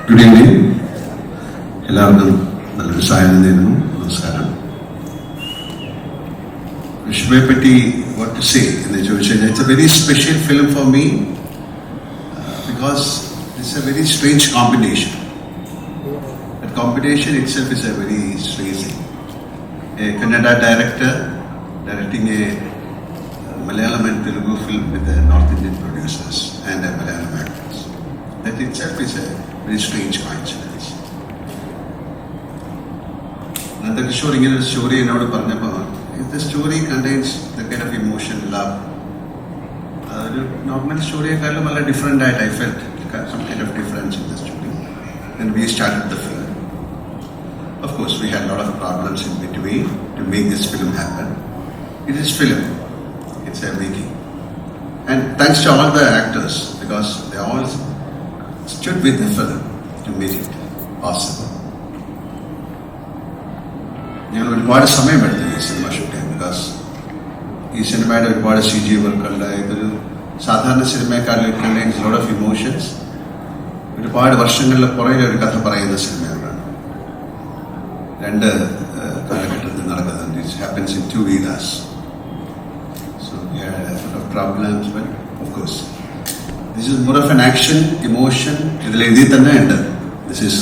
Good evening. എല്ലാവർക്കും നല്ലൊരു സായം നേരുന്നു. നമസ്കാരം. വിഷുവിനെ പറ്റി വാട്ട് ടു സേ എന്ന് ചോദിച്ചാൽ it's a very special film for me because it's a very strange combination. That combination itself is a very strange thing. A Kannada director directing a Malayalam and Telugu film with the North Indian producers and a Malayalam actors. That itself is a very strange coincidence. Nanda Kishore ഇങ്ങനെ ഒരു story എന്നോട് പറഞ്ഞപ്പോൾ the story contains the kind of emotion, love. ഒരു normal സ്റ്റോറിയെക്കാളും വളരെ different ആയിട്ട് I felt some kind of difference in the story. Then we started the film. Of course, we had a lot of problems in between to make this film happen. It is film. It's a making. And thanks to all the actors because they all stood with the film to make it possible. ഞങ്ങൾ ഒരുപാട് സമയമെടുത്തു ഈ cinema shoot ചെയ്യാൻ because ഈ സിനിമയുടെ ഒരുപാട് CG വർക്കുണ്ട്. ഇതൊരു സാധാരണ സിനിമയെക്കാളും it contains lot of emotions. ഒരുപാട് വർഷങ്ങളിലെ പുറകിൽ ഒരു കഥ പറയുന്ന സിനിമയാണ്. രണ്ട് കാലഘട്ടത്തിൽ നടക്കുന്നുണ്ട്. It happens in 2 eras. So we had a lot of problems, but of course this is more of an action, emotion. ഇതിൽ എഴുതി തന്നെ ഉണ്ട് this is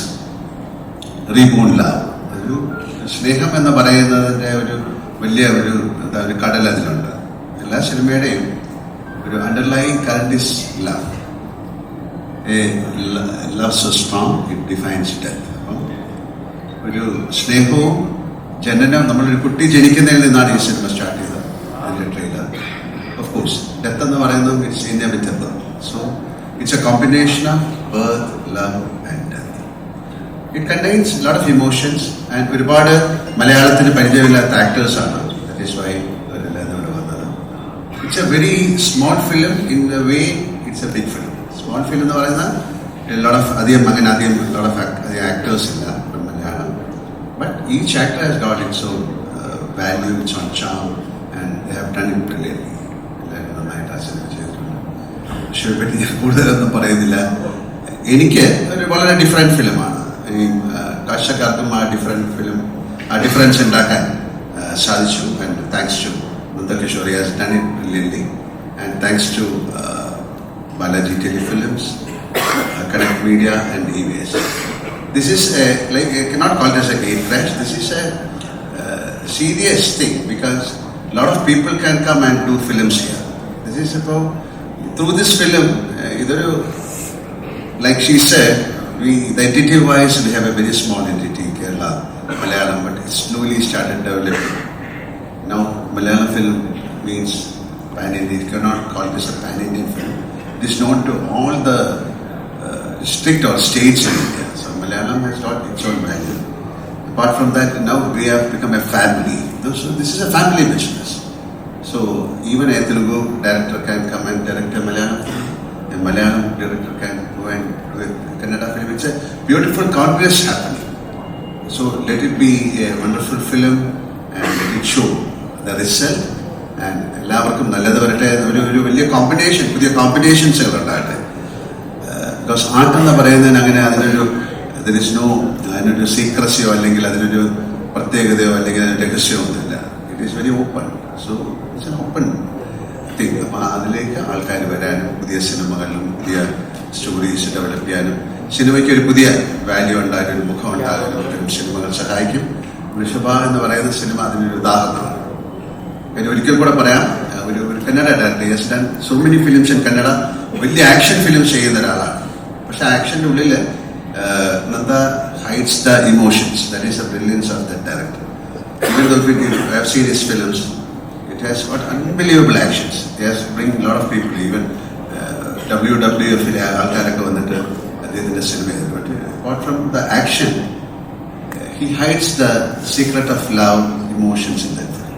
reborn love. ഒരു സ്നേഹം എന്ന് പറയുന്നതിൻ്റെ ഒരു വലിയ ഒരു കടൽ അതിലുണ്ട്. എല്ലാ സിനിമയുടെയും ഒരു underlying current is love. Love so strong it defines death. ഒരു സ്നേഹവും ജനനം. നമ്മളൊരു കുട്ടി ജനിക്കുന്നതിൽ നിന്നാണ് ഈ സിനിമ സ്റ്റാർട്ട് ചെയ്തത്. അതിൻ്റെ ട്രെയിലർ ഓഫ് കോഴ്സ് ഡെത്ത് എന്ന് പറയുന്നത് it's inevitable. So it's A combination of birth, love and death. It contains lot of emotions and ഒരുപാട് മലയാളത്തിന് പരിചയമില്ലാത്ത ആക്ടേഴ്സാണ്. ദാറ്റ് ഈസ് വൈ അവരെല്ലാം ഇവിടെ വന്നത്. It's a very small film in the way it's a big film. Small film എന്ന് പറയുന്ന lot of അധികം lot of actors ഇല്ല Malayalam. But each actor has got its own value, its own charm, and they have done it brilliantly. നന്നായിട്ട് ആസ്വദിച്ച് ചെയ്തിട്ടുണ്ട്. പക്ഷേ പറ്റി കൂടുതലൊന്നും പറയുന്നില്ല. എനിക്ക് ഒരു വളരെ ഡിഫറെൻറ്റ് ഫിലിമാണ്. ഈ കാഴ്ചക്കാർക്കും ആ ഡിഫറൻസ് ഉണ്ടാക്കാൻ സാധിച്ചു. And thanks to Nanda Kishore has done it brilliantly. And thanks to Balaji Telefilms, Connect Media and EVS. This is I cannot call it as a gate crash. This is a serious thing because a lot of people can come and do films here. This is about, through this film, like she said, the entity wise we have a very small entity, Kerala, Malayalam, but it slowly started developing. Now Malayalam film means pan-Indian. You cannot call this a pan-Indian film. It is known to all the district or states in India. Malayalam has got its own value. Apart from that, now we have become a family. So this is a family business. So even a Telugu director can come and direct a Malayalam film. A Malayalam director can go and do a Kannada film. It's a beautiful congress happening. So let it be a wonderful film and let it show the result. And എല്ലാവർക്കും നല്ലത് വരട്ടെ. ഒരു വലിയ combination, പുതിയ combinations ഉണ്ടാകട്ടെ. Because ആർട്ടെന്ന് പറയുന്നതിന് അങ്ങനെ അതിനൊരു സീക്രസിയോ അല്ലെങ്കിൽ അതിനൊരു പ്രത്യേകതയോ അല്ലെങ്കിൽ അതിന് രഹസ്യമോ ഒന്നുമില്ല. It is very open. So it's an open thing. അപ്പം അതിലേക്ക് ആൾക്കാർ വരാനും പുതിയ സിനിമകളിലും പുതിയ സ്റ്റോറീസ് ഡെവലപ്പ് ചെയ്യാനും സിനിമയ്ക്ക് ഒരു പുതിയ വാല്യൂ ഉണ്ടാകാനും ഒരു മുഖം ഉണ്ടാകാനും സിനിമകൾ സഹായിക്കും. വൃഷഭ എന്ന് പറയുന്ന സിനിമ അതിനൊരു ഉദാഹരണമാണ്. അതിന് ഒരിക്കൽ കൂടെ പറയാം, ഒരു Kannada director has done so many films in Kannada. വലിയ ആക്ഷൻ ഫിലിംസ് ചെയ്യുന്ന ഒരാളാണ്. പക്ഷെ ആക്ഷൻ്റെ ഉള്ളിൽ Nanda hides the emotions. That is the brilliance of that director. Even though I have seen his films, it has got unbelievable actions. It has bring a lot of people. Even WWF ആൾക്കാരൊക്കെ വന്നിട്ട് അദ്ദേഹത്തിൻ്റെ cinema. But apart from the action, he hides the secret of love, emotions in that film.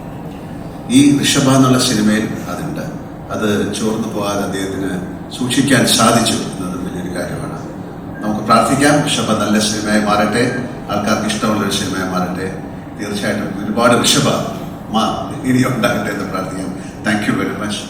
ഈ ഋഷഭ എന്നുള്ള സിനിമയിൽ അതുണ്ട്. അത് ചോർന്നു പോകാതെ അദ്ദേഹത്തിന് സൂക്ഷിക്കാൻ സാധിച്ചു എന്നത് വലിയൊരു കാര്യമാണ്. നമുക്ക് പ്രാർത്ഥിക്കാം ഋഷഭ നല്ല സിനിമയായി മാറട്ടെ, ആൾക്കാർക്ക് ഇഷ്ടമുള്ളൊരു സിനിമയായി മാറട്ടെ. തീർച്ചയായിട്ടും ഒരുപാട് ഋഷഭ ഇനി ഉണ്ടാകട്ടെ എന്ന് പ്രാർത്ഥിക്കാം. Thank you very much.